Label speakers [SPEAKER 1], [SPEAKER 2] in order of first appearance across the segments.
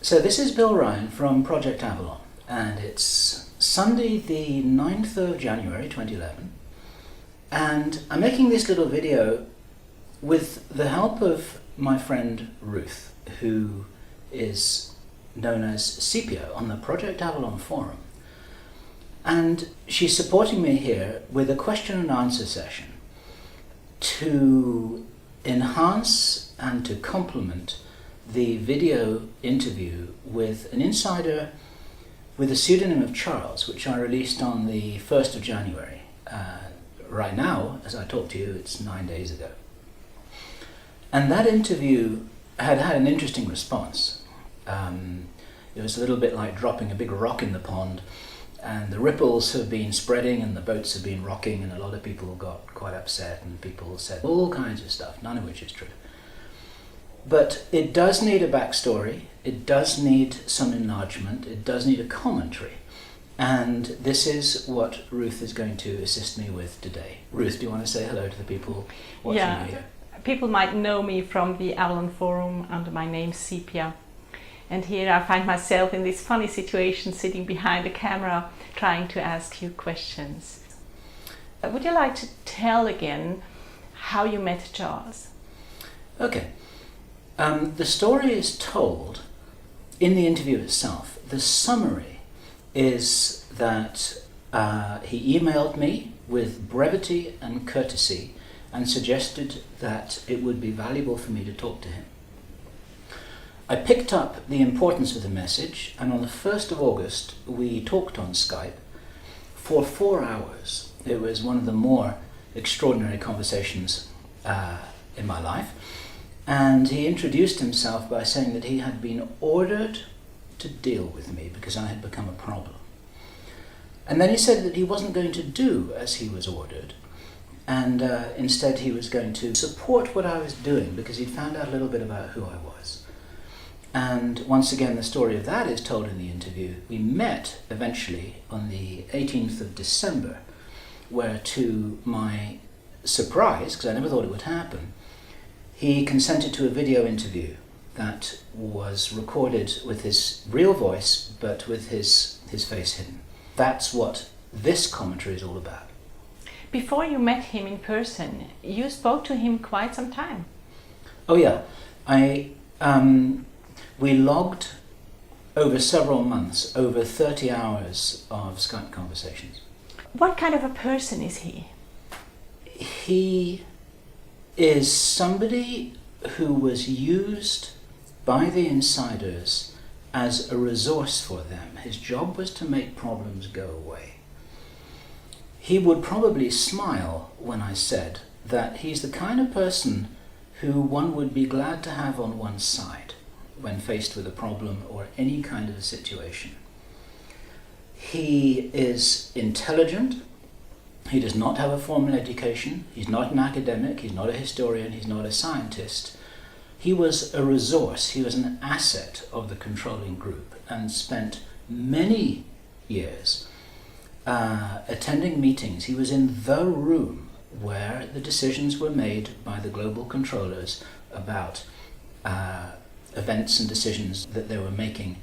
[SPEAKER 1] So this is Bill Ryan from Project Avalon, and it's Sunday the 9th of January 2011, and I'm making this little video with the help of my friend Ruth, who is known as Sepia on the Project Avalon forum. And she's supporting me here with a question and answer session to enhance and to complement the video interview with an insider with the pseudonym of Charles, which I released on the 1st of January. Right now, as I talk to you, it's 9 days ago. And that interview had an interesting response. It was a little bit like dropping a big rock in the pond, and the ripples have been spreading and the boats have been rocking, and a lot of people got quite upset and people said all kinds of stuff, none of which is true. But it does need a backstory, it does need some enlargement, it does need a commentary. And this is what Ruth is going to assist me with today. Ruth, do you want to say hello to the people watching you here?
[SPEAKER 2] People might know me from the Avalon forum under my name Sepia. And here I find myself in this funny situation, sitting behind the camera, trying to ask you questions. Would you like to tell again how you met Charles?
[SPEAKER 1] Okay. The story is told in the interview itself. The summary is that he emailed me with brevity and courtesy and suggested that it would be valuable for me to talk to him. I picked up the importance of the message, and on the 1st of August we talked on Skype for 4 hours. It was one of the more extraordinary conversations in my life. And he introduced himself by saying that he had been ordered to deal with me because I had become a problem. And then he said that he wasn't going to do as he was ordered, and instead he was going to support what I was doing because he'd found out a little bit about who I was. And once again, the story of that is told in the interview. We met eventually on the 18th of December, where to my surprise, because I never thought it would happen, he consented to a video interview that was recorded with his real voice, but with his face hidden. That's what this commentary is all about.
[SPEAKER 2] Before you met him in person, you spoke to him quite some time.
[SPEAKER 1] Oh yeah, we logged over several months, over 30 hours of Skype conversations.
[SPEAKER 2] What kind of a person is he?
[SPEAKER 1] He is somebody who was used by the insiders as a resource for them. His job was to make problems go away. He would probably smile when I said that he's the kind of person who one would be glad to have on one's side when faced with a problem or any kind of a situation. He is intelligent. He does not have a formal education. He's not an academic. He's not a historian. He's not a scientist. He was a resource. He was an asset of the controlling group and spent many years attending meetings. He was in the room where the decisions were made by the global controllers about events and decisions that they were making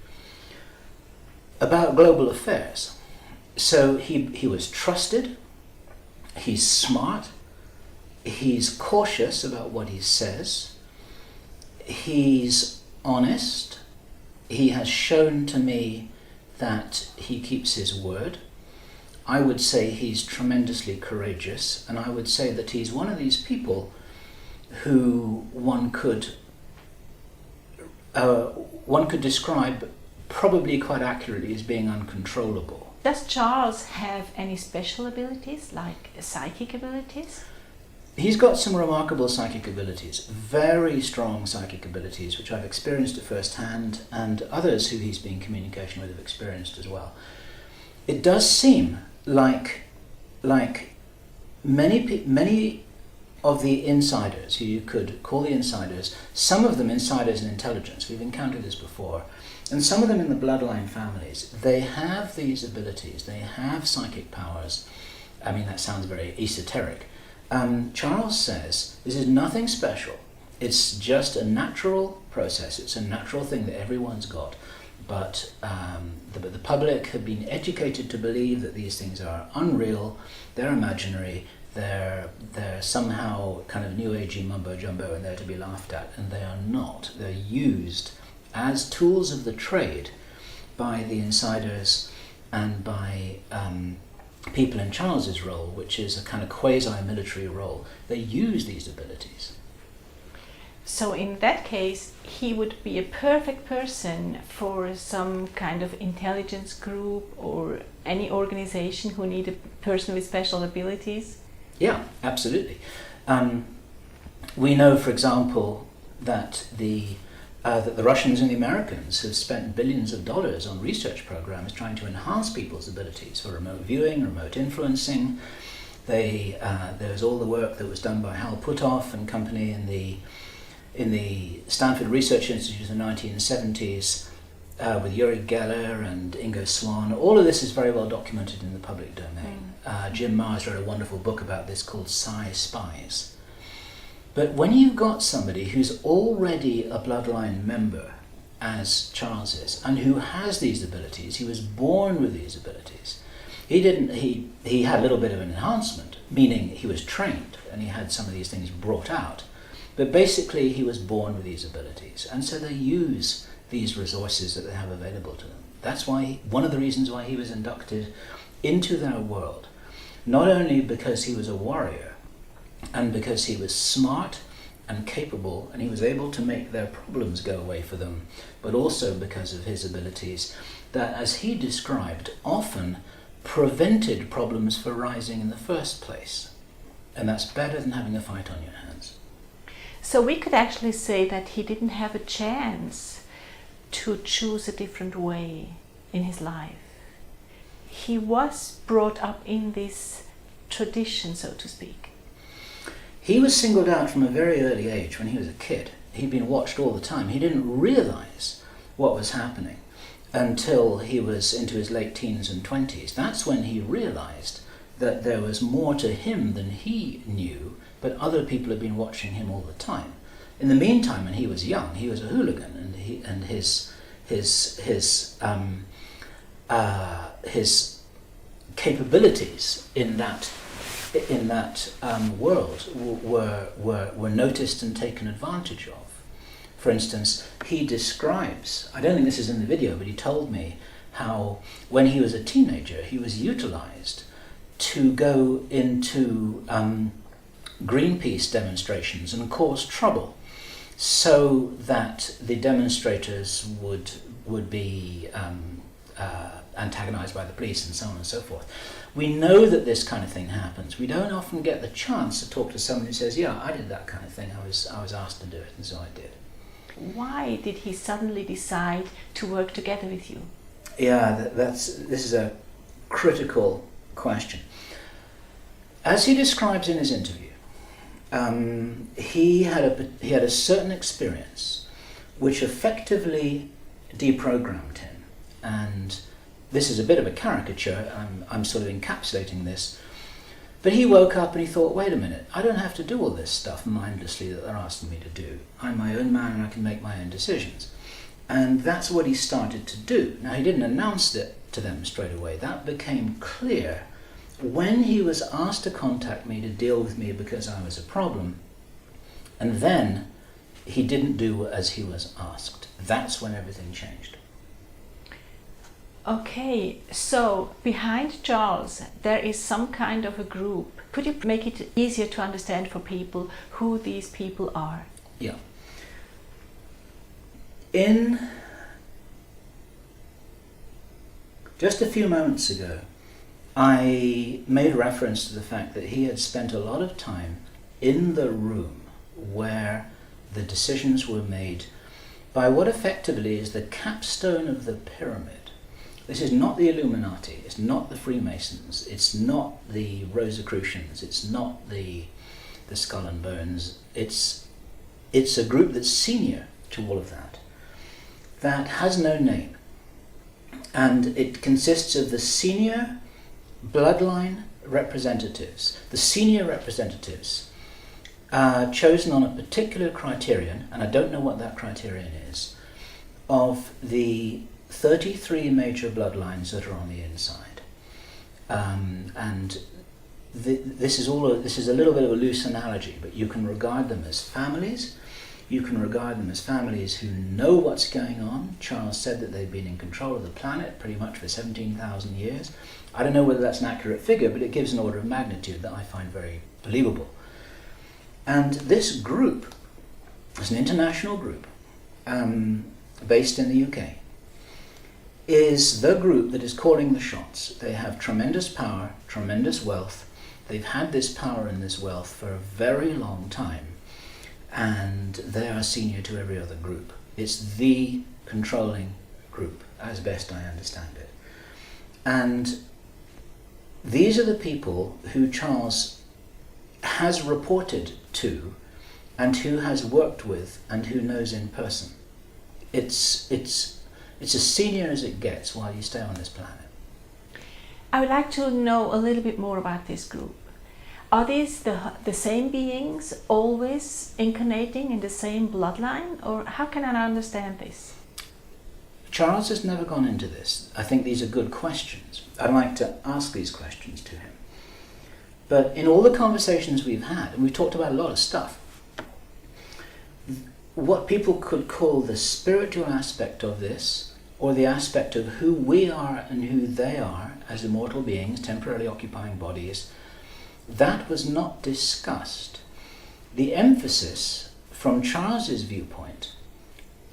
[SPEAKER 1] about global affairs. So he was trusted. He's smart, he's cautious about what he says, he's honest, he has shown to me that he keeps his word. I would say he's tremendously courageous, and I would say that he's one of these people who one could describe probably quite accurately as being uncontrollable.
[SPEAKER 2] Does Charles have any special abilities, like psychic abilities?
[SPEAKER 1] He's got some remarkable psychic abilities, very strong psychic abilities, which I've experienced at first hand, and others who he's been in communication with have experienced as well. It does seem like many of the insiders, who you could call the insiders, some of them insiders in intelligence, we've encountered this before, and some of them in the bloodline families, they have these abilities, they have psychic powers. I mean, that sounds very esoteric. Charles says this is nothing special. It's just a natural process. It's a natural thing that everyone's got. But the public have been educated to believe that these things are unreal, they're imaginary, they're somehow kind of new agey mumbo jumbo and they're to be laughed at, and they are not. They're used as tools of the trade by the insiders and by people in Charles's role, which is a kind of quasi-military role. They use these abilities.
[SPEAKER 2] So in that case, he would be a perfect person for some kind of intelligence group or any organization who need a person with special abilities?
[SPEAKER 1] Yeah, absolutely. We know, for example, that the Russians and the Americans have spent billions of dollars on research programs trying to enhance people's abilities for remote viewing, remote influencing. There's all the work that was done by Hal Puthoff and company in the Stanford Research Institute in the 1970s with Uri Geller and Ingo Swann. All of this is very well documented in the public domain. Jim Marrs wrote a wonderful book about this called Psi Spies. But when you've got somebody who's already a bloodline member, as Charles is, and who has these abilities, he was born with these abilities. He had a little bit of an enhancement, meaning he was trained and he had some of these things brought out. But basically he was born with these abilities, and so they use these resources that they have available to them. That's why, one of the reasons why he was inducted into their world, not only because he was a warrior and because he was smart and capable and he was able to make their problems go away for them, but also because of his abilities that, as he described, often prevented problems from rising in the first place. And that's better than having a fight on your hands.
[SPEAKER 2] So we could actually say that he didn't have a chance to choose a different way in his life. He was brought up in this tradition, so to speak.
[SPEAKER 1] He was singled out from a very early age when he was a kid. He'd been watched all the time. He didn't realize what was happening until he was into his late teens and 20s. That's when he realized that there was more to him than he knew, but other people had been watching him all the time. In the meantime, when he was young, he was a hooligan, and his capabilities in that world were noticed and taken advantage of. For instance, he describes, I don't think this is in the video, but he told me how when he was a teenager, he was utilized to go into Greenpeace demonstrations and cause trouble, so that the demonstrators would be antagonized by the police and so on and so forth. We know that this kind of thing happens. We don't often get the chance to talk to someone who says, yeah, I did that kind of thing, I was asked to do it, and so I did.
[SPEAKER 2] Why did he suddenly decide to work together with you?
[SPEAKER 1] Yeah, this is a critical question. As he describes in his interview, he had a certain experience which effectively deprogrammed him. And this is a bit of a caricature, I'm sort of encapsulating this, but he woke up and he thought, wait a minute, I don't have to do all this stuff mindlessly that they're asking me to do. I'm my own man and I can make my own decisions. And that's what he started to do. Now, he didn't announce it to them straight away. That became clear when he was asked to contact me to deal with me because I was a problem. And then he didn't do as he was asked. That's when everything changed.
[SPEAKER 2] Okay, so behind Charles there is some kind of a group. Could you make it easier to understand for people who these people are?
[SPEAKER 1] Yeah. Just a few moments ago, I made reference to the fact that he had spent a lot of time in the room where the decisions were made by what effectively is the capstone of the pyramid. This is not the Illuminati, it's not the Freemasons, it's not the Rosicrucians, it's not the Skull and Bones. It's a group that's senior to all of that has no name. And it consists of the senior bloodline representatives. The senior representatives chosen on a particular criterion, and I don't know what that criterion is, of the 33 major bloodlines that are on the inside. And this is a little bit of a loose analogy, but you can regard them as families. You can regard them as families who know what's going on. Charles said that they've been in control of the planet pretty much for 17,000 years. I don't know whether that's an accurate figure, but it gives an order of magnitude that I find very believable. And this group is an international group based in the UK, is the group that is calling the shots. They have tremendous power, tremendous wealth. They've had this power and this wealth for a very long time, and they are senior to every other group. It's the controlling group, as best I understand it. And these are the people who Charles has reported to and who has worked with and who knows in person. It's as senior as it gets while you stay on this planet.
[SPEAKER 2] I would like to know a little bit more about this group. Are these the same beings always incarnating in the same bloodline, or how can I understand this?
[SPEAKER 1] Charles has never gone into this. I think these are good questions. I'd like to ask these questions to him. But in all the conversations we've had, and we've talked about a lot of stuff, what people could call the spiritual aspect of this, or the aspect of who we are and who they are as immortal beings, temporarily occupying bodies, that was not discussed. The emphasis from Charles's viewpoint,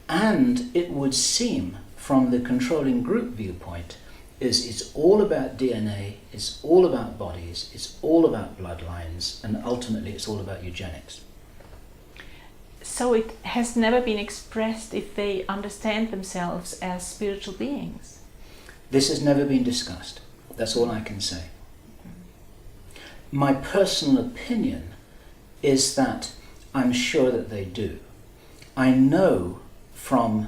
[SPEAKER 1] and it would seem from the controlling group viewpoint, is it's all about DNA, it's all about bodies, it's all about bloodlines, and ultimately it's all about eugenics.
[SPEAKER 2] So it has never been expressed if they understand themselves as spiritual beings?
[SPEAKER 1] This has never been discussed. That's all I can say. My personal opinion is that I'm sure that they do. I know from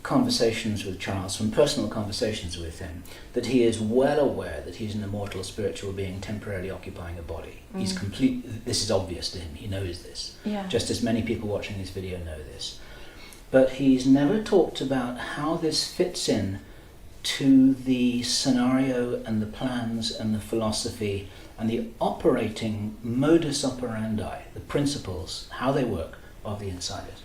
[SPEAKER 1] conversations with Charles, from personal conversations with him, that he is well aware that he's an immortal spiritual being temporarily occupying a body. He's this is obvious to him, he knows this.
[SPEAKER 2] Yeah.
[SPEAKER 1] Just as many people watching this video know this. But he's never talked about how this fits in to the scenario and the plans and the philosophy and the operating modus operandi, the principles, how they work of the Insiders.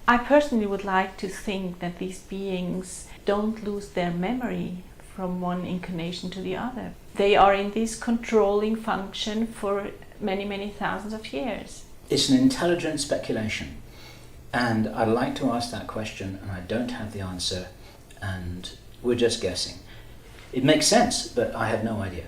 [SPEAKER 2] I personally would like to think that these beings don't lose their memory from one incarnation to the other. They are in this controlling function for many, many thousands of years.
[SPEAKER 1] It's an intelligent speculation, and I'd like to ask that question, and I don't have the answer, and we're just guessing. It makes sense, but I have no idea.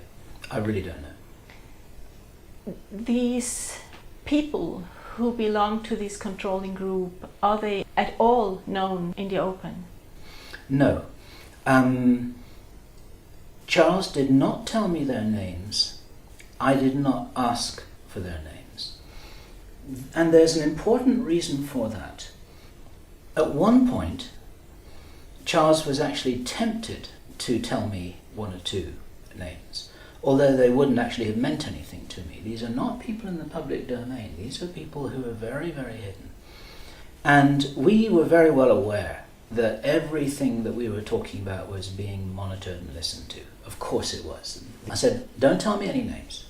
[SPEAKER 1] I really don't know.
[SPEAKER 2] These people who belong to this controlling group, are they at all known in the open?
[SPEAKER 1] No. Charles did not tell me their names. I did not ask for their names. And there's an important reason for that. At one point, Charles was actually tempted to tell me one or two names, although they wouldn't actually have meant anything to me. These are not people in the public domain. These are people who are very, very hidden. And we were very well aware that everything that we were talking about was being monitored and listened to. Of course it was. I said, don't tell me any names.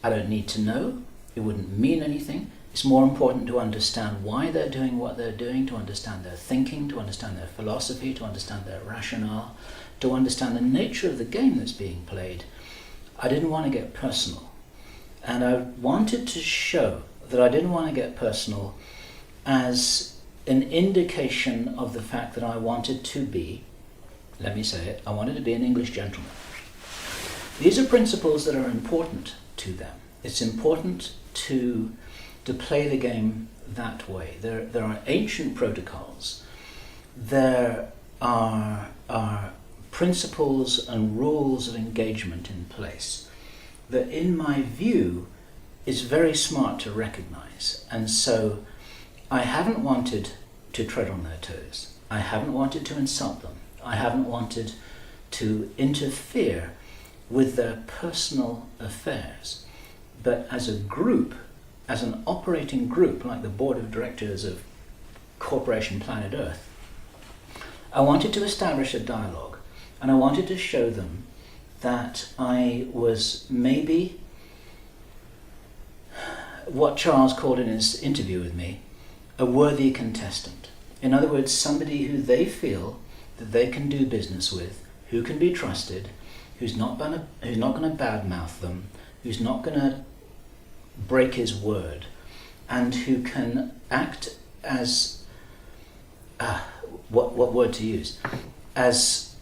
[SPEAKER 1] I don't need to know. It wouldn't mean anything. It's more important to understand why they're doing what they're doing, to understand their thinking, to understand their philosophy, to understand their rationale, to understand the nature of the game that's being played. I didn't want to get personal. And I wanted to show that I didn't want to get personal as an indication of the fact that I wanted to be, let me say it, I wanted to be an English gentleman. These are principles that are important to them. It's important to play the game that way. There are ancient protocols. There are principles and rules of engagement in place that, in my view, is very smart to recognize. And so I haven't wanted to tread on their toes. I haven't wanted to insult them. I haven't wanted to interfere with their personal affairs. But as a group, as an operating group, like the board of directors of Corporation Planet Earth, I wanted to establish a dialogue, and I wanted to show them that I was maybe what Charles called in his interview with me, a worthy contestant. In other words, somebody who they feel that they can do business with, who can be trusted, who's not going to badmouth them, who's not going to break his word, and who can act as what word to use, as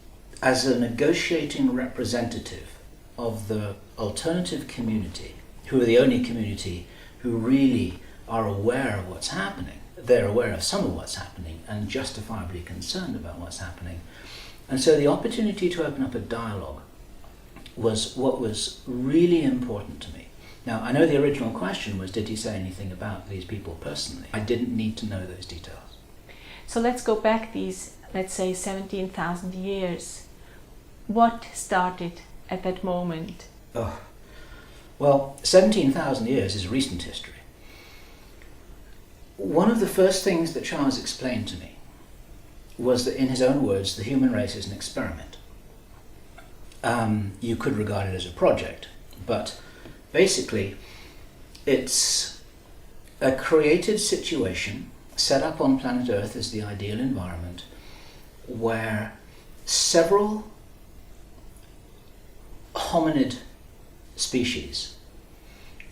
[SPEAKER 1] a negotiating representative of the alternative community, who are the only community who really are aware of what's happening. They're aware of some of what's happening and justifiably concerned about what's happening. And so the opportunity to open up a dialogue was what was really important to me. Now, I know the original question was, did he say anything about these people personally? I didn't need to know those details.
[SPEAKER 2] So let's go back these, let's say, 17,000 years. What started at that moment?
[SPEAKER 1] Oh, well, 17,000 years is recent history. One of the first things that Charles explained to me was that, in his own words, the human race is an experiment. You could regard it as a project, but basically it's a created situation set up on planet Earth as the ideal environment where several hominid species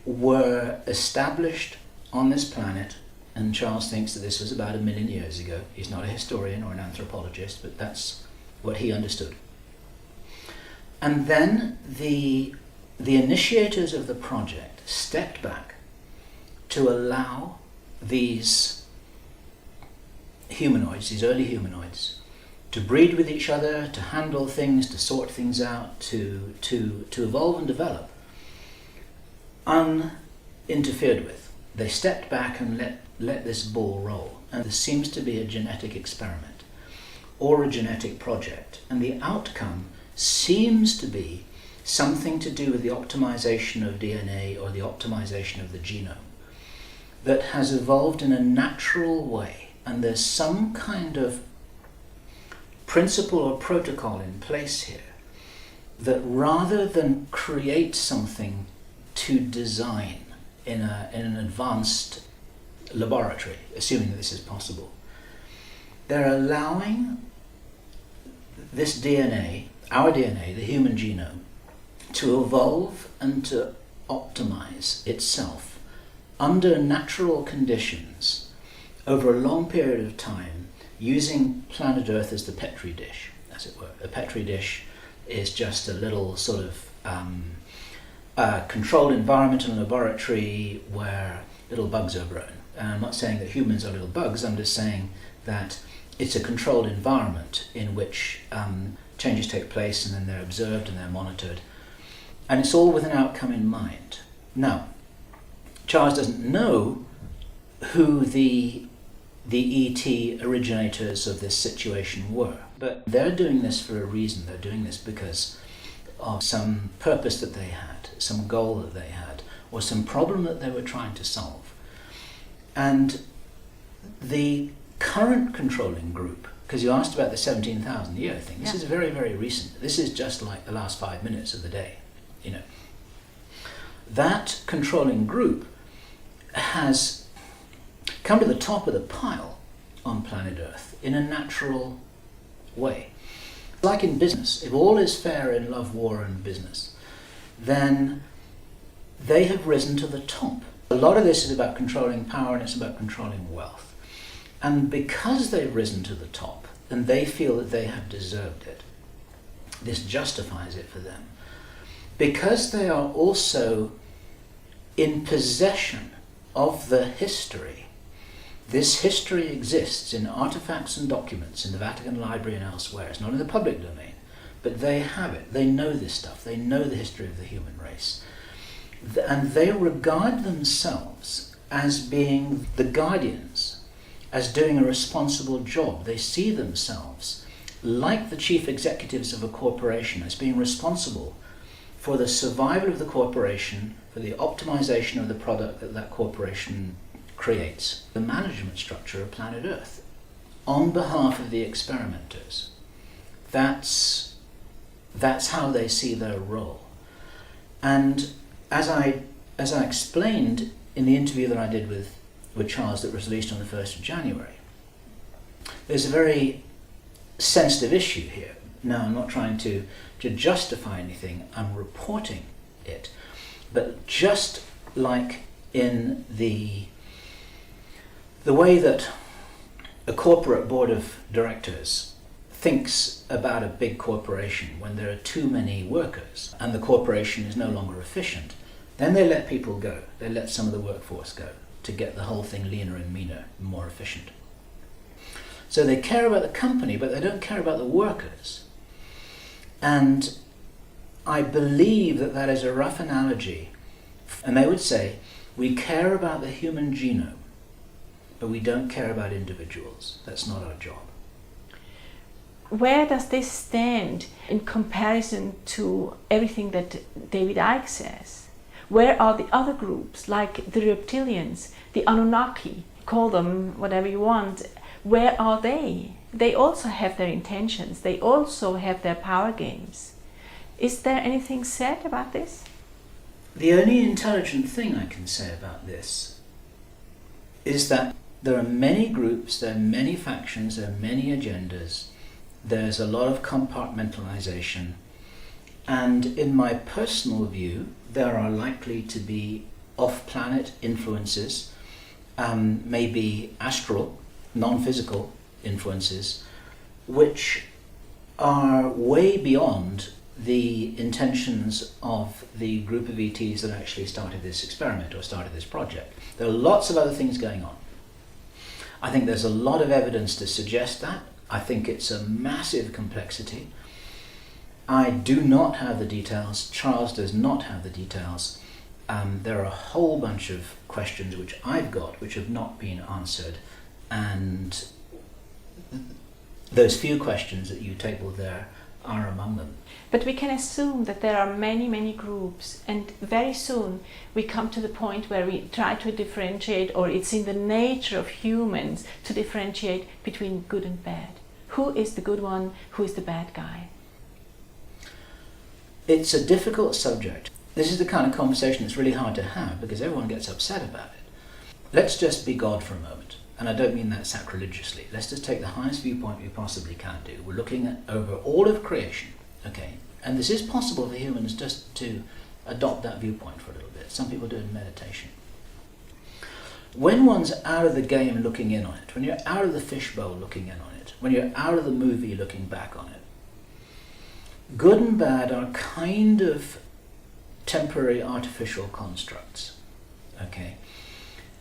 [SPEAKER 1] were established on this planet, and Charles thinks that this was about 1 million years ago. He's not a historian or an anthropologist, but that's what he understood. And then the initiators of the project stepped back to allow these humanoids, these early humanoids, to breed with each other, to handle things, to sort things out, to evolve and develop, uninterfered with. They stepped back and let this ball roll. And there seems to be a genetic experiment or a genetic project. And the outcome seems to be something to do with the optimization of DNA or the optimization of the genome that has evolved in a natural way. And there's some kind of principle or protocol in place here that, rather than create something to design in an advanced laboratory, assuming that this is possible, they're allowing this DNA, our DNA, the human genome, to evolve and to optimize itself under natural conditions over a long period of time, using planet Earth as the Petri dish, as it were. A Petri dish is just a little sort of controlled environment in a laboratory where little bugs are grown. And I'm not saying that humans are little bugs, I'm just saying that it's a controlled environment in which changes take place, and then they're observed and they're monitored. And it's all with an outcome in mind. Now, Charles doesn't know who the ET originators of this situation were, but they're doing this for a reason. They're doing this because of some purpose that they had, some goal that they had, or some problem that they were trying to solve. And the current controlling group, because you asked about the 17,000 year thing, this is very, very recent. This is just like the last 5 minutes of the day, you know. That controlling group has come to the top of the pile on planet Earth in a natural way. Like in business, if all is fair in love, war, and business, then they have risen to the top. A lot of this is about controlling power, and it's about controlling wealth. And because they've risen to the top, and they feel that they have deserved it, this justifies it for them. Because they are also in possession of the history. This history exists in artifacts and documents in the Vatican Library and elsewhere. It's not in the public domain, but they have it. They know this stuff. They know the history of the human race. And they regard themselves as being the guardians, as doing a responsible job. They see themselves, like the chief executives of a corporation, as being responsible for the survival of the corporation, for the optimization of the product that that corporation creates, the management structure of planet Earth, on behalf of the experimenters. That's how they see their role. And as I explained in the interview that I did with Charles that was released on the 1st of January, there's a very sensitive issue here. Now, I'm not trying to justify anything, I'm reporting it. But just like in the way that a corporate board of directors thinks about a big corporation when there are too many workers and the corporation is no longer efficient, then they let people go. They let some of the workforce go to get the whole thing leaner and meaner and more efficient. So they care about the company, but they don't care about the workers. And I believe that that is a rough analogy. And they would say, we care about the human genome, but we don't care about individuals. That's not our job.
[SPEAKER 2] Where does this stand in comparison to everything that David Icke says? Where are the other groups, like the reptilians, the Anunnaki, call them whatever you want? Where are they? They also have their intentions. They also have their power games. Is there anything said about this?
[SPEAKER 1] The only intelligent thing I can say about this is that there are many groups, there are many factions, there are many agendas. There's a lot of compartmentalization. And in my personal view, there are likely to be off-planet influences, maybe astral, non-physical influences, which are way beyond the intentions of the group of ETs that actually started this experiment or started this project. There are lots of other things going on. I think there's a lot of evidence to suggest that. I think it's a massive complexity. I do not have the details. Charles does not have the details. There are a whole bunch of questions which I've got which have not been answered, and those few questions that you tabled there are among them.
[SPEAKER 2] But we can assume that there are many, many groups, and very soon we come to the point where we try to differentiate, or it's in the nature of humans to differentiate between good and bad. Who is the good one? Who is the bad guy?
[SPEAKER 1] It's a difficult subject. This is the kind of conversation that's really hard to have because everyone gets upset about it. Let's just be God for a moment. And I don't mean that sacrilegiously. Let's just take the highest viewpoint we possibly can do. We're looking at over all of creation, okay? And this is possible for humans just to adopt that viewpoint for a little bit. Some people do it in meditation. When one's out of the game looking in on it, when you're out of the fishbowl looking in on it, when you're out of the movie looking back on it, good and bad are kind of temporary artificial constructs, okay?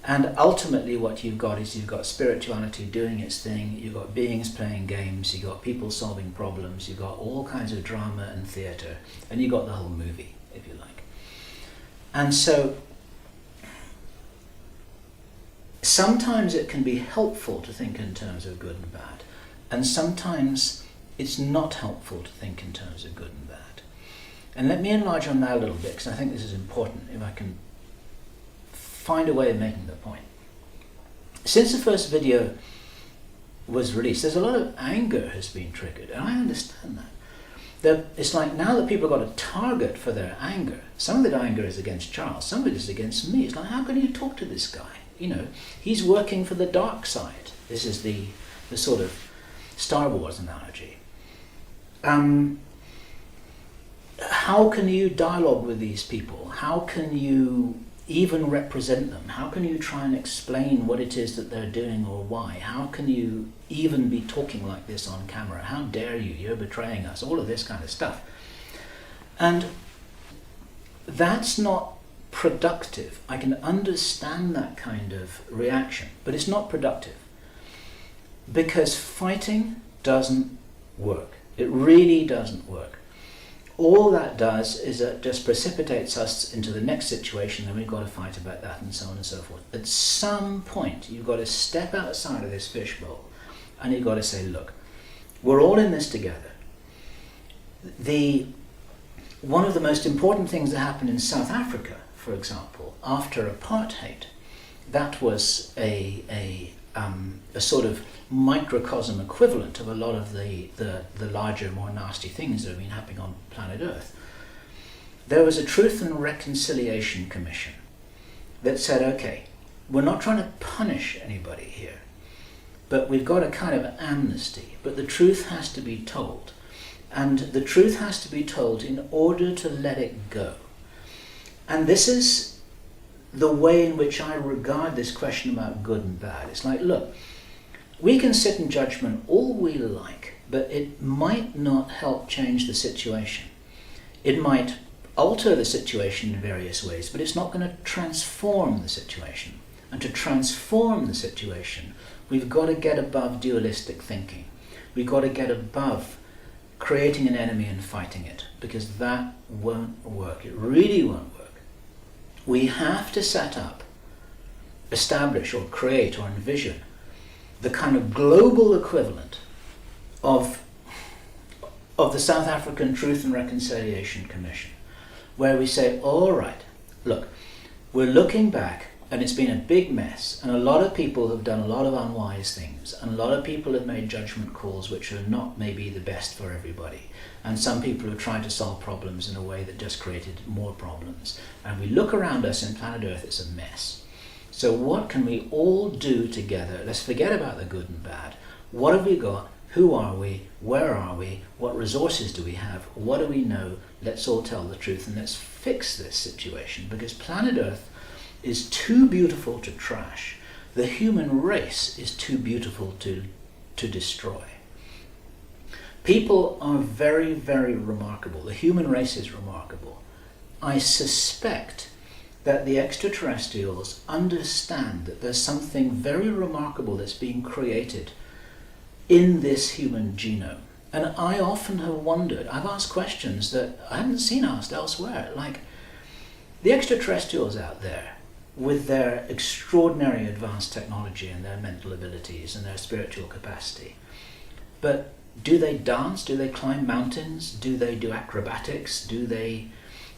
[SPEAKER 1] And ultimately what you've got is you've got spirituality doing its thing, you've got beings playing games, you've got people solving problems, you've got all kinds of drama and theatre, and you've got the whole movie, if you like. And so sometimes it can be helpful to think in terms of good and bad, and sometimes it's not helpful to think in terms of good and bad. And let me enlarge on that a little bit, because I think this is important, if I can find a way of making the point. Since the first video was released, there's a lot of anger has been triggered, and I understand that. It's like now that people have got a target for their anger. Some of the anger is against Charles, some of it is against me. It's like, how can you talk to this guy? You know, he's working for the dark side. This is the sort of Star Wars analogy. How can you dialogue with these people? How can you even represent them? How can you try and explain what it is that they're doing or why? How can you even be talking like this on camera? How dare you? You're betraying us. All of this kind of stuff. And that's not productive. I can understand that kind of reaction, but it's not productive. Because fighting doesn't work. It really doesn't work. All that does is it just precipitates us into the next situation, and we've got to fight about that, and so on and so forth. At some point, you've got to step outside of this fishbowl, and you've got to say, look, we're all in this together. one of the most important things that happened in South Africa, for example, after apartheid, that was a sort of microcosm equivalent of a lot of the larger, more nasty things that have been happening on planet Earth. There was a Truth and Reconciliation Commission that said, okay, we're not trying to punish anybody here, but we've got a kind of amnesty, but the truth has to be told. And the truth has to be told in order to let it go. And this is the way in which I regard this question about good and bad. It's like, look, we can sit in judgment all we like, but it might not help change the situation. It might alter the situation in various ways, but it's not going to transform the situation. And to transform the situation, we've got to get above dualistic thinking. We've got to get above creating an enemy and fighting it, because that won't work. It really won't work. We have to set up, establish or create or envision the kind of global equivalent of the South African Truth and Reconciliation Commission, where we say, all right, look, we're looking back and it's been a big mess, and a lot of people have done a lot of unwise things, and a lot of people have made judgment calls which are not maybe the best for everybody, and some people have tried to solve problems in a way that just created more problems. And we look around us in planet Earth, it's a mess. So what can we all do together? Let's forget about the good and bad. What have we got? Who are we? Where are we? What resources do we have? What do we know? Let's all tell the truth and let's fix this situation, because planet Earth is too beautiful to trash. The human race is too beautiful to destroy. People are very, very remarkable. The human race is remarkable. I suspect that the extraterrestrials understand that there's something very remarkable that's being created in this human genome. And I often have wondered, I've asked questions that I haven't seen asked elsewhere, like the extraterrestrials out there with their extraordinary advanced technology and their mental abilities and their spiritual capacity. But do they dance? Do they climb mountains? Do they do acrobatics? Do they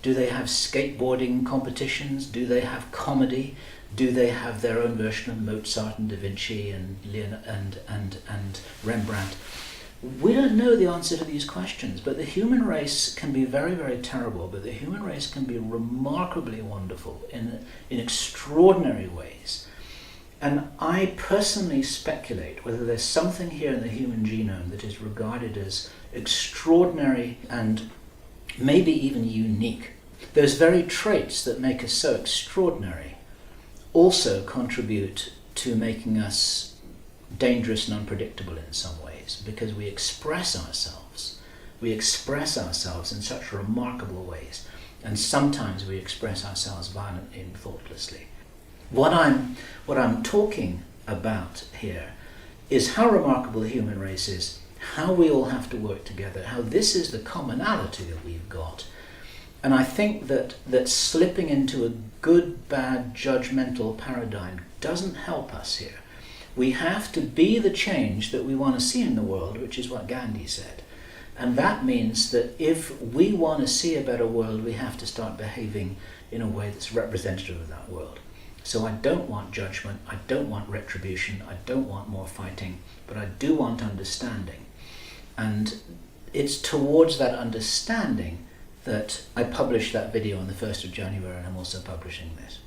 [SPEAKER 1] have skateboarding competitions? Do they have comedy? Do they have their own version of Mozart and Da Vinci and and Rembrandt? We don't know the answer to these questions, but the human race can be very, very terrible, but the human race can be remarkably wonderful in extraordinary ways. And I personally speculate whether there's something here in the human genome that is regarded as extraordinary and maybe even unique. Those very traits that make us so extraordinary also contribute to making us dangerous and unpredictable in some ways, because we express ourselves in such remarkable ways, and sometimes we express ourselves violently and thoughtlessly. What I'm talking about here is how remarkable the human race is, how we all have to work together, how this is the commonality that we've got. And I think that slipping into a good, bad, judgmental paradigm doesn't help us here. We have to be the change that we want to see in the world, which is what Gandhi said. And that means that if we want to see a better world, we have to start behaving in a way that's representative of that world. So I don't want judgment, I don't want retribution, I don't want more fighting, but I do want understanding. And it's towards that understanding that I published that video on the 1st of January, and I'm also publishing this.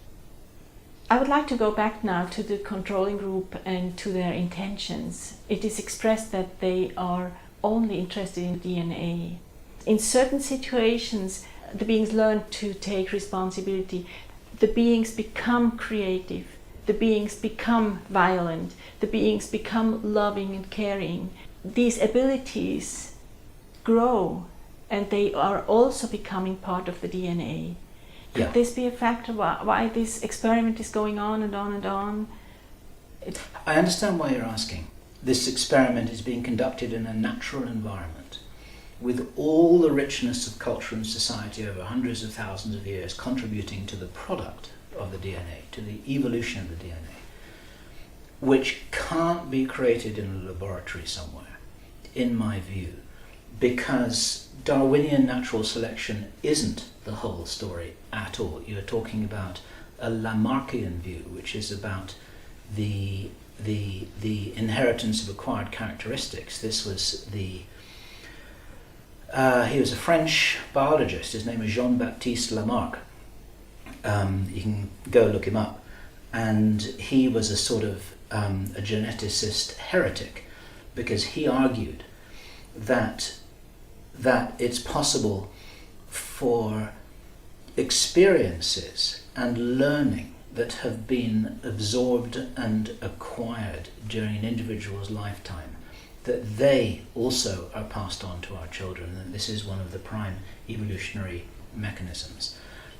[SPEAKER 2] I would like to go back now to the controlling group and to their intentions. It is expressed that they are only interested in DNA. In certain situations, the beings learn to take responsibility. The beings become creative. The beings become violent. The beings become loving and caring. These abilities grow, and they are also becoming part of the DNA. Could this be a factor why this experiment is going on and on and on?
[SPEAKER 1] I understand why you're asking. This experiment is being conducted in a natural environment with all the richness of culture and society over hundreds of thousands of years contributing to the product of the DNA, to the evolution of the DNA, which can't be created in a laboratory somewhere, in my view. because Darwinian natural selection isn't the whole story at all. You're talking about a Lamarckian view, which is about the inheritance of acquired characteristics. This was he was a French biologist. His name was Jean-Baptiste Lamarck. You can go look him up. And he was a sort of a geneticist heretic, because he argued that it's possible for experiences and learning that have been absorbed and acquired during an individual's lifetime, that they also are passed on to our children, and this is one of the prime evolutionary mechanisms.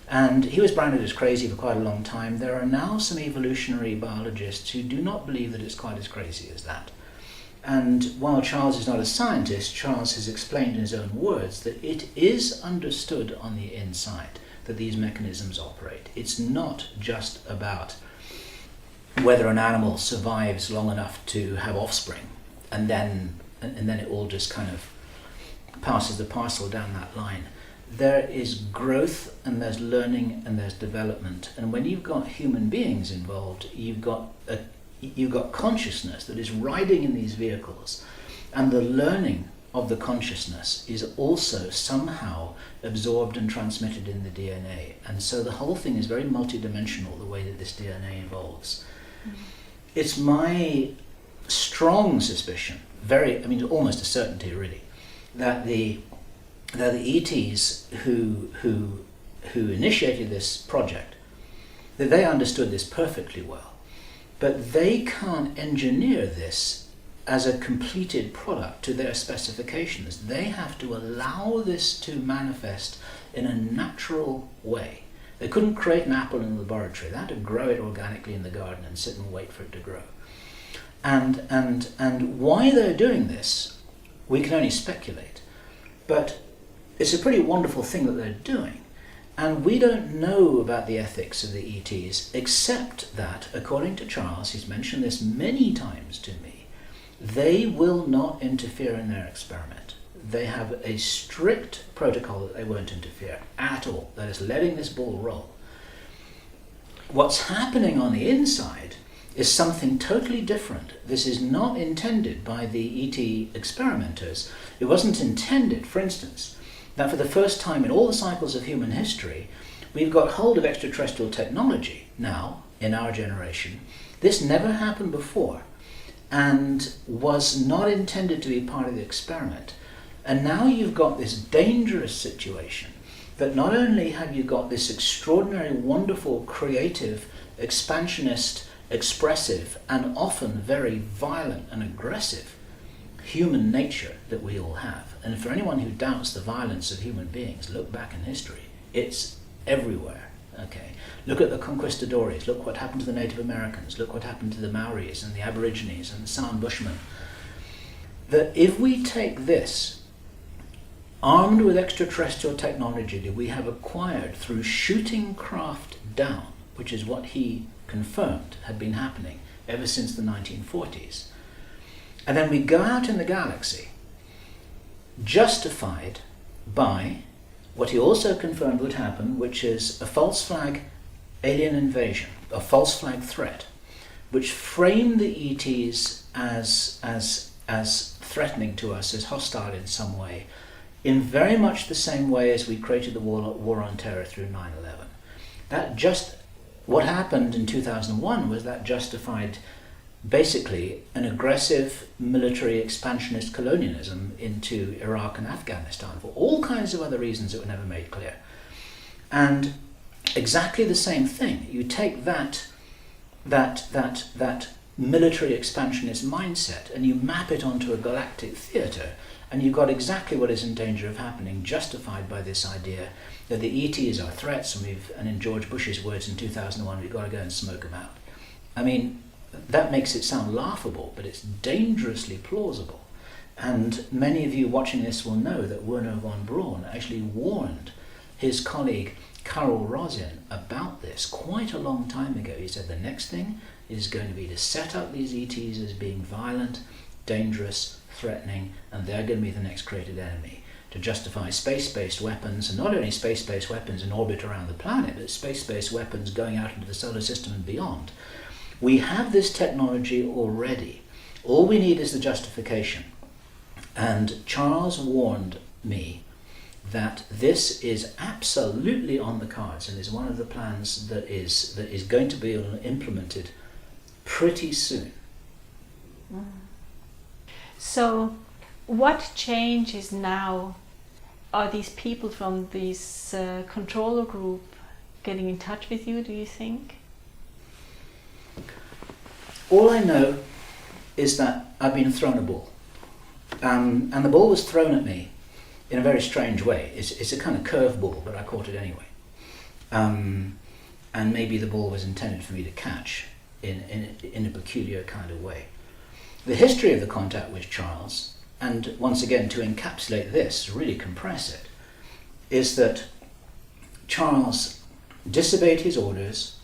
[SPEAKER 1] And he was branded as crazy for quite a long time. There are now some evolutionary biologists who do not believe that it's quite as crazy as that. And while Charles is not a scientist, Charles has explained in his own words that it is understood on the inside that these mechanisms operate. It's not just about whether an animal survives long enough to have offspring, and then it all just kind of passes the parcel down that line. There is growth, and there's learning, and there's development. And when you've got human beings involved, you've got consciousness that is riding in these vehicles, and the learning of the consciousness is also somehow absorbed and transmitted in the DNA. And so the whole thing is very multidimensional, the way that this DNA evolves. Mm-hmm. It's my strong suspicion, almost a certainty really, that the ETs who initiated this project, that they understood this perfectly well, but they can't engineer this as a completed product to their specifications. They have to allow this to manifest in a natural way. They couldn't create an apple in the laboratory. They had to grow it organically in the garden and sit and wait for it to grow. And why they're doing this, we can only speculate. But it's a pretty wonderful thing that they're doing. And we don't know about the ethics of the ETs, except that, according to Charles, he's mentioned this many times to me, they will not interfere in their experiment. They have a strict protocol that they won't interfere at all. That is letting this ball roll. What's happening on the inside is something totally different. This is not intended by the ET experimenters. It wasn't intended, for instance, that for the first time in all the cycles of human history, we've got hold of extraterrestrial technology now, in our generation. This never happened before, and was not intended to be part of the experiment. And now you've got this dangerous situation that not only have you got this extraordinary, wonderful, creative, expansionist, expressive, and often very violent and aggressive human nature that we all have. And for anyone who doubts the violence of human beings, look back in history. It's everywhere. Okay. Look at the conquistadores. Look what happened to the Native Americans. Look what happened to the Maoris and the Aborigines and the San Bushmen. That if we take this, armed with extraterrestrial technology that we have acquired through shooting craft down, which is what he confirmed had been happening ever since the 1940s, and then we go out in the galaxy, justified by what he also confirmed would happen, which is a false flag alien invasion, a false flag threat, which framed the ETs as threatening to us, as hostile in some way, in very much the same way as we created the war on terror through 9/11. What happened in 2001 was that justified basically an aggressive military expansionist colonialism into Iraq and Afghanistan for all kinds of other reasons that were never made clear. And exactly the same thing. You take that military expansionist mindset and you map it onto a galactic theatre, and you've got exactly what is in danger of happening, justified by this idea that the ETs are threats, and in George Bush's words in 2001, we've got to go and smoke them out. I mean, that makes it sound laughable, but it's dangerously plausible. And many of you watching this will know that Wernher von Braun actually warned his colleague Carl Rosin about this quite a long time ago. He said the next thing is going to be to set up these ETs as being violent, dangerous, threatening, and they're going to be the next created enemy, to justify space-based weapons, and not only space-based weapons in orbit around the planet, but space-based weapons going out into the solar system and beyond. We have this technology already. All we need is the justification. And Charles warned me that this is absolutely on the cards and is one of the plans that is going to be implemented pretty soon.
[SPEAKER 2] So what changes now? Are these people from this controller group getting in touch with you, do you think?
[SPEAKER 1] All I know is that I've been thrown a ball. And the ball was thrown at me in a very strange way. It's a kind of curve ball, but I caught it anyway. And maybe the ball was intended for me to catch in a peculiar kind of way. The history of the contact with Charles, and once again to encapsulate this, really compress it, is that Charles disobeyed his orders,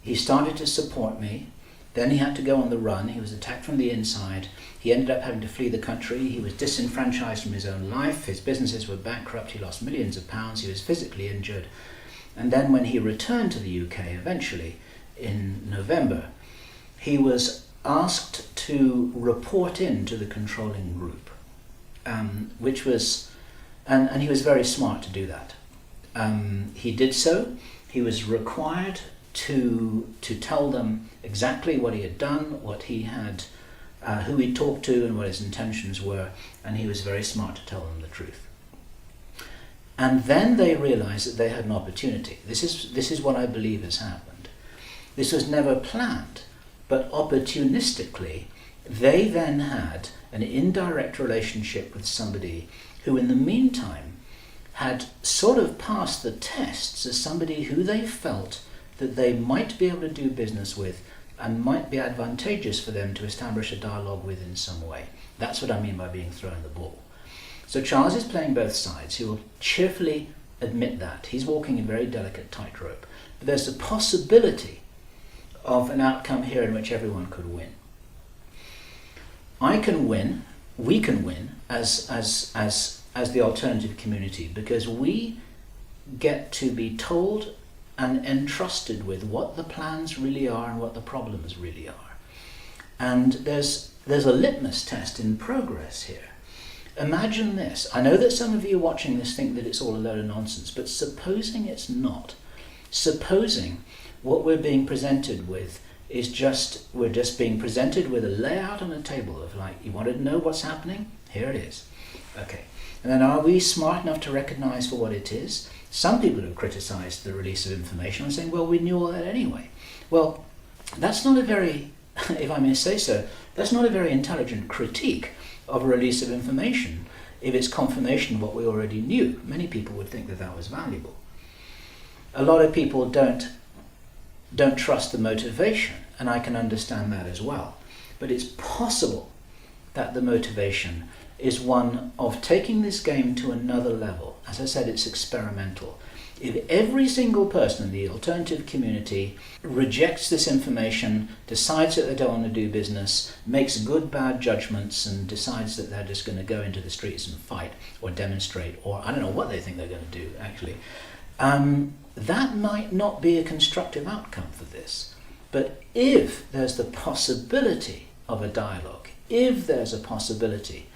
[SPEAKER 1] he started to support me, then he had to go on the run, he was attacked from the inside, he ended up having to flee the country, he was disenfranchised from his own life, his businesses were bankrupt, he lost millions of pounds, he was physically injured, and then when he returned to the UK eventually in November, he was asked to report in to the controlling group, which was, and he was very smart to do that. He did so. He was required to tell them exactly what he had done, what he had, who he talked to, and what his intentions were, and he was very smart to tell them the truth. And then they realized that they had an opportunity. This is what I believe has happened. This was never planned, but opportunistically, they then had an indirect relationship with somebody who in the meantime had sort of passed the tests as somebody who they felt that they might be able to do business with and might be advantageous for them to establish a dialogue with in some way. That's what I mean by being thrown the ball. So Charles is playing both sides. He will cheerfully admit that. He's walking a very delicate tightrope. But there's a possibility of an outcome here in which everyone could win. I can win, we can win as the alternative community, because we get to be told and entrusted with what the plans really are and what the problems really are. And there's a litmus test in progress here. Imagine this. I know that some of you watching this think that it's all a load of nonsense, but supposing it's not. Supposing what we're being presented with is we're just being presented with a layout on a table of, like, you wanted to know what's happening? Here it is. Okay. And then are we smart enough to recognize for what it is? Some people have criticized the release of information and saying, well, we knew all that anyway. Well, that's not a very, if I may say so, that's not a very intelligent critique of a release of information if it's confirmation of what we already knew. Many people would think that that was valuable. A lot of people don't trust the motivation, and I can understand that as well. But it's possible that the motivation is one of taking this game to another level. As I said, it's experimental. If every single person in the alternative community rejects this information, decides that they don't want to do business, makes good, bad judgments, and decides that they're just going to go into the streets and fight or demonstrate, or I don't know what they think they're going to do, actually, that might not be a constructive outcome for this. But if there's the possibility of a dialogue, if there's a possibility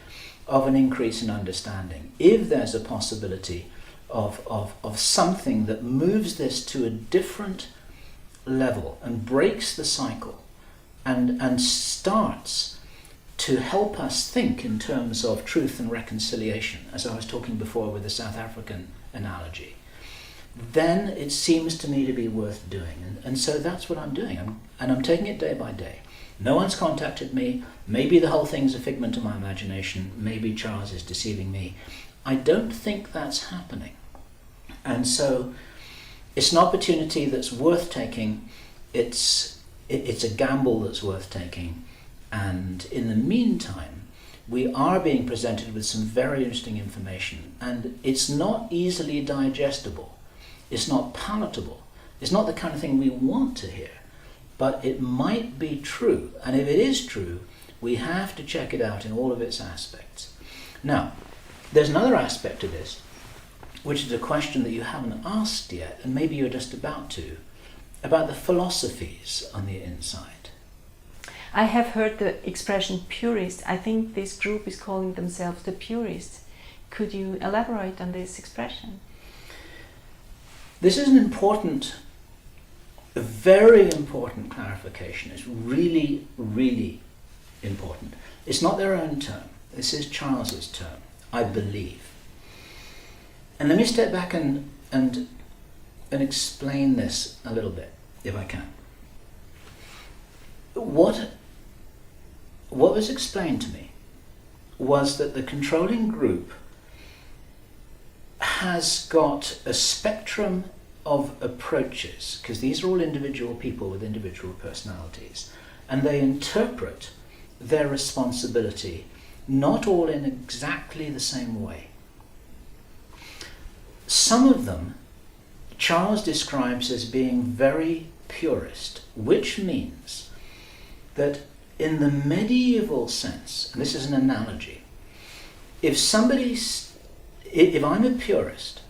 [SPEAKER 1] of an increase in understanding, if there's a possibility of something that moves this to a different level and breaks the cycle and starts to help us think in terms of truth and reconciliation, as I was talking before with the South African analogy, then it seems to me to be worth doing. And so that's what I'm doing. I'm taking it day by day. No one's contacted me. Maybe the whole thing's a figment of my imagination. Maybe Charles is deceiving me. I don't think that's happening. And so it's an opportunity that's worth taking. It's a gamble that's worth taking. And in the meantime, we are being presented with some very interesting information. And it's not easily digestible. It's not palatable. It's not the kind of thing we want to hear. But it might be true. And if it is true, We have to check it out in all of its aspects. Now, there's another aspect to this, which is a question that you haven't asked yet, and maybe you're just about to, about the philosophies on the inside.
[SPEAKER 2] I have heard the expression purist. I think this group is calling themselves the purists. Could you elaborate on this expression?
[SPEAKER 1] This is an important, a very important clarification. It's really, really important. It's not their own term. This is Charles's term, I believe. And let me step back and explain this a little bit, if I can. What was explained to me was that the controlling group has got a spectrum of approaches, because these are all individual people with individual personalities, and they interpret their responsibility not all in exactly the same way. Some of them Charles describes as being very purist, which means that in the medieval sense, and this is an analogy, if I'm a purist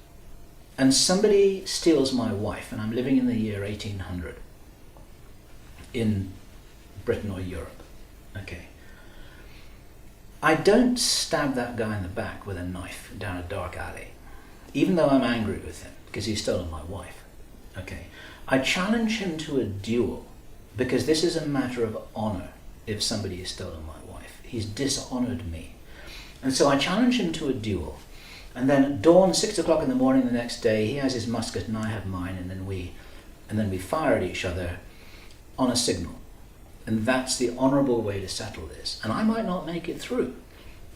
[SPEAKER 1] and somebody steals my wife, and I'm living in the year 1800 in Britain or Europe, okay, I don't stab that guy in the back with a knife down a dark alley, even though I'm angry with him because he's stolen my wife. Okay, I challenge him to a duel because this is a matter of honor. If somebody has stolen my wife, he's dishonored me, and so I challenge him to a duel. And then at dawn, 6 o'clock in the morning the next day, he has his musket and I have mine, and then we fire at each other on a signal. And that's the honourable way to settle this. And I might not make it through,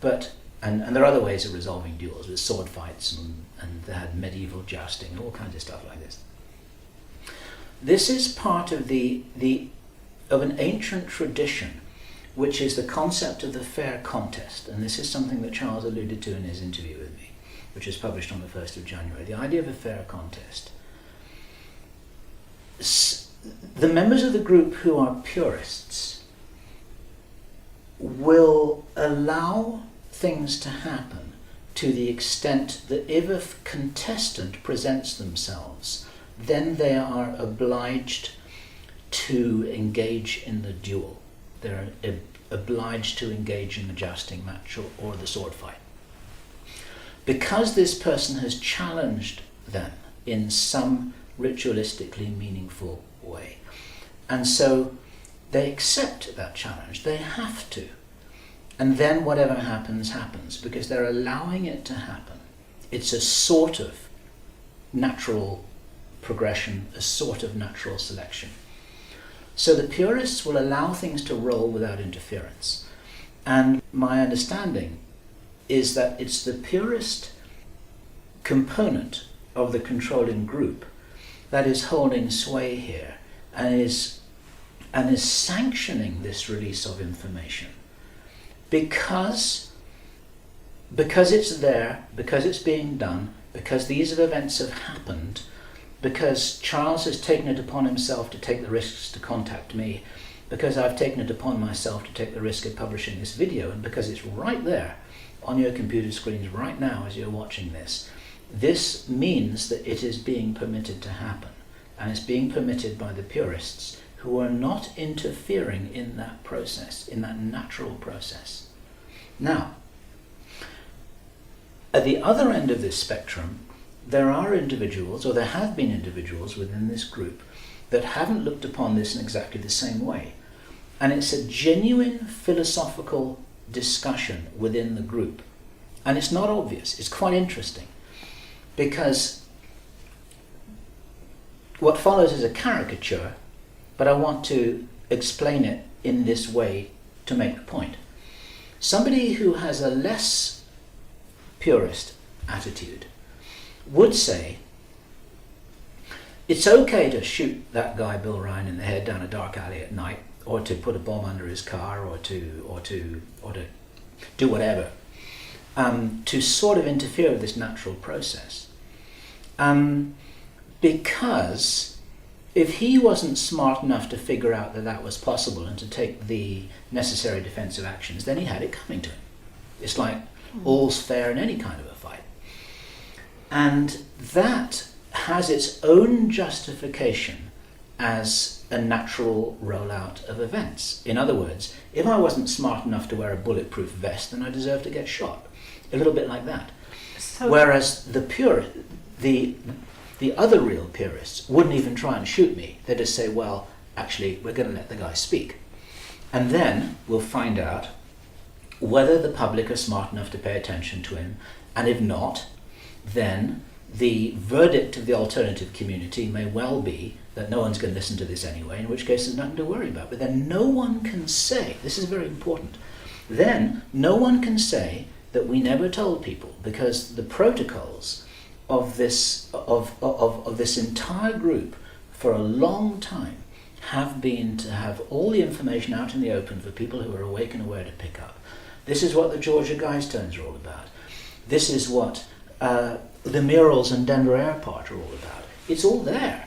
[SPEAKER 1] but and there are other ways of resolving duels with sword fights, and they had medieval jousting and all kinds of stuff like this. This is part of of an ancient tradition, which is the concept of the fair contest, and this is something that Charles alluded to in his interview with me, which is published on the 1st of January. The idea of a fair contest. The members of the group who are purists will allow things to happen to the extent that if a contestant presents themselves, then they are obliged to engage in the duel. They're obliged to engage in the jousting match or the sword fight. Because this person has challenged them in some ritualistically meaningful way. And so they accept that challenge. They have to. And then whatever happens, happens, because they're allowing it to happen. It's a sort of natural progression, a sort of natural selection. So the purists will allow things to roll without interference. And my understanding is that it's the purist component of the controlling group that is holding sway here and is sanctioning this release of information because it's there, because it's being done, because these events have happened, because Charles has taken it upon himself to take the risks to contact me, because I've taken it upon myself to take the risk of publishing this video, and because it's right there on your computer screens right now as you're watching this. This means that it is being permitted to happen, and it's being permitted by the purists who are not interfering in that process, in that natural process. Now, at the other end of this spectrum, there are individuals, or there have been individuals within this group that haven't looked upon this in exactly the same way. And it's a genuine philosophical discussion within the group. And it's not obvious. It's quite interesting. Because what follows is a caricature, but I want to explain it in this way to make the point. Somebody who has a less purist attitude would say, it's okay to shoot that guy Bill Ryan in the head down a dark alley at night, or to put a bomb under his car, or to do whatever, to sort of interfere with this natural process, because if he wasn't smart enough to figure out that that was possible and to take the necessary defensive actions, then he had it coming to him. It's like all's fair in any kind of a fight. And that has its own justification as a natural rollout of events. In other words, if I wasn't smart enough to wear a bulletproof vest, then I deserve to get shot. A little bit like that.
[SPEAKER 2] So
[SPEAKER 1] Whereas the other real purists wouldn't even try and shoot me. They'd just say, well, actually, we're going to let the guy speak. And then we'll find out whether the public are smart enough to pay attention to him. And if not, then the verdict of the alternative community may well be that no one's going to listen to this anyway, in which case there's nothing to worry about. But then no one can say, this is very important, then no one can say that we never told people, because the protocols of this entire group for a long time have been to have all the information out in the open for people who are awake and aware to pick up. This is what the Georgia Guys Turns are all about. This is what the murals in Denver Airport are all about. It's all there.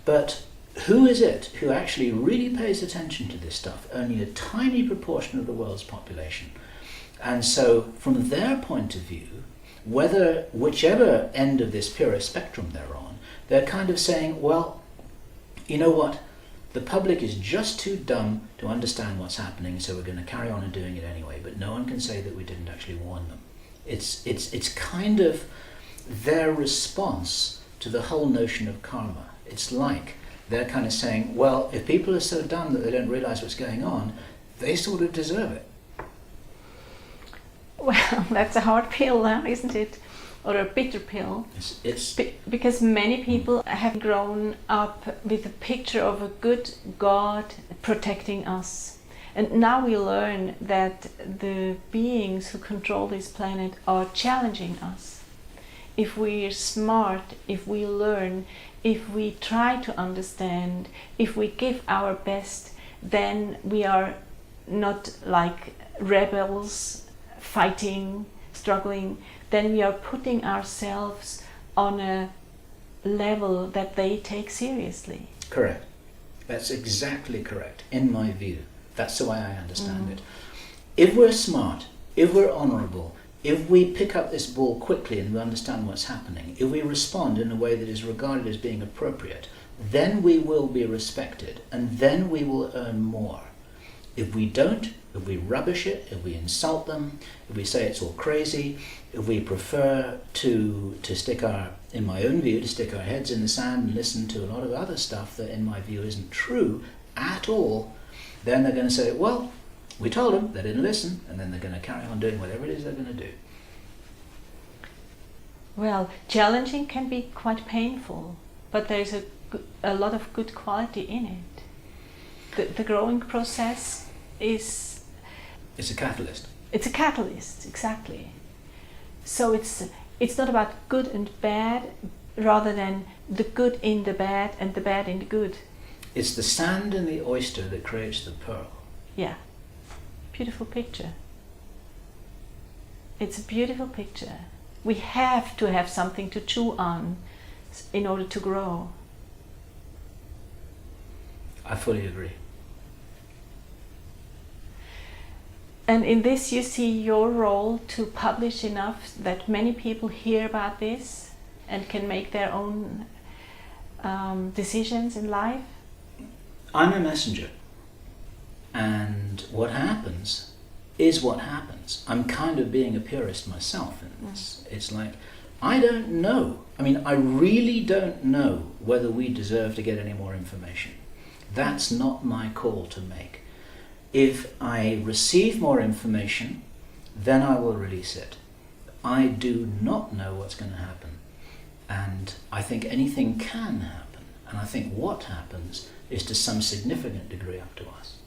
[SPEAKER 1] But who is it who actually really pays attention to this stuff? Only a tiny proportion of the world's population. And so from their point of view, whichever end of this purist spectrum they're on, they're kind of saying, well, you know what? The public is just too dumb to understand what's happening, so we're going to carry on and doing it anyway. But no one can say that we didn't actually warn them. It's kind of their response to the whole notion of karma. It's like they're kind of saying, well, if people are so dumb that they don't realize what's going on, they sort of deserve it.
[SPEAKER 2] well, that's a hard pill, isn't it? Or a bitter pill. Because many people have grown up with a picture of a good God protecting us. And now we learn that the beings who control this planet are challenging us. If we're smart, if we learn, if we try to understand, if we give our best, then we are not like rebels fighting, struggling. Then we are putting ourselves on a level that they take seriously.
[SPEAKER 1] Correct. That's exactly correct, in my view. That's the way I understand it. If we're smart, if we're honourable, if we pick up this ball quickly and we understand what's happening, if we respond in a way that is regarded as being appropriate, then we will be respected, and then we will earn more. If we don't, if we rubbish it, if we insult them, if we say it's all crazy, if we prefer to stick our, in my own view, to stick our heads in the sand and listen to a lot of other stuff that in my view isn't true at all, then they're going to say, well, we told them, they didn't listen, and then they're going to carry on doing whatever it is they're going to do.
[SPEAKER 2] Well, challenging can be quite painful, but there's a lot of good quality in it. The growing process is...
[SPEAKER 1] It's a catalyst.
[SPEAKER 2] It's a catalyst, exactly. So it's not about good and bad, rather than the good in the bad and the bad in the good.
[SPEAKER 1] It's the sand in the oyster that creates the pearl.
[SPEAKER 2] Yeah, beautiful picture. It's a beautiful picture. We have to have something to chew on in order to grow.
[SPEAKER 1] I fully agree.
[SPEAKER 2] And in this you see your role to publish enough that many people hear about this and can make their own decisions in life.
[SPEAKER 1] I'm a messenger, and what happens is what happens. I'm kind of being a purist myself in this. It's like, I don't know. I mean, I really don't know whether we deserve to get any more information. That's not my call to make. If I receive more information, then I will release it. I do not know what's going to happen, and I think anything can happen, and I think what happens is to some significant degree up to us.